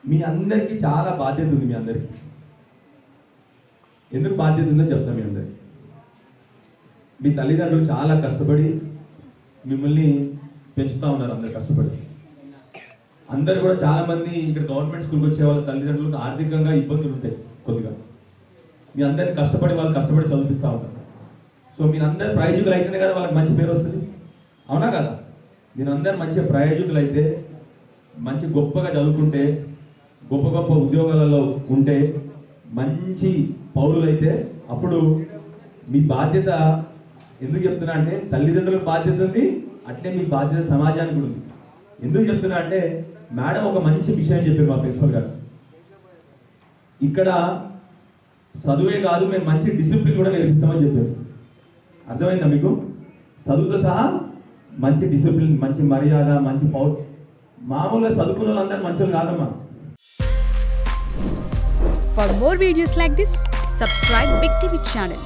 మీ అందరికీ చాలా బాధ్యత ఉంది. మీ అందరికీ ఎందుకు బాధ్యత ఉందో చెప్తాం. మీ అందరికీ మీ తల్లిదండ్రులు చాలా కష్టపడి మిమ్మల్ని పెంచుతూ ఉన్నారు. అందరు కష్టపడి అందరు కూడా చాలామంది ఇక్కడ గవర్నమెంట్ స్కూల్కి వచ్చే వాళ్ళ తల్లిదండ్రులకు ఆర్థికంగా ఇబ్బందులు ఉంటాయి కొద్దిగా. మీ అందరినీ కష్టపడి వాళ్ళు కష్టపడి చదివిస్తూ ఉంటారు. సో మీరందరూ ప్రయోజకులు అయితేనే కదా వాళ్ళకి మంచి పేరు వస్తుంది, అవునా కదా? మీరందరూ మంచి ప్రయోజకులు అయితే, మంచి గొప్పగా చదువుకుంటే, గొప్ప గొప్ప ఉద్యోగాలలో ఉంటే, మంచి పౌరులైతే అప్పుడు మీ బాధ్యత ఎందుకు చెప్తున్నా అంటే తల్లిదండ్రులకు బాధ్యత ఉంది, అట్లే మీ బాధ్యత సమాజానికి ఉంది. ఎందుకు చెప్తున్నా అంటే మేడం ఒక మంచి విషయం చెప్పారు మా ప్రిన్సిపల్ గారు. ఇక్కడ చదువే కాదు మేము మంచి డిసిప్లిన్ కూడా నేర్పిస్తామని చెప్పారు. అర్థమైందా మీకు? చదువుతో సహా మంచి డిసిప్లిన్, మంచి మర్యాద, మంచి మామూలుగా చదువుకున్న వాళ్ళందరూ మంచి కాదమ్మా. For more videos like this, subscribe Big TV channel.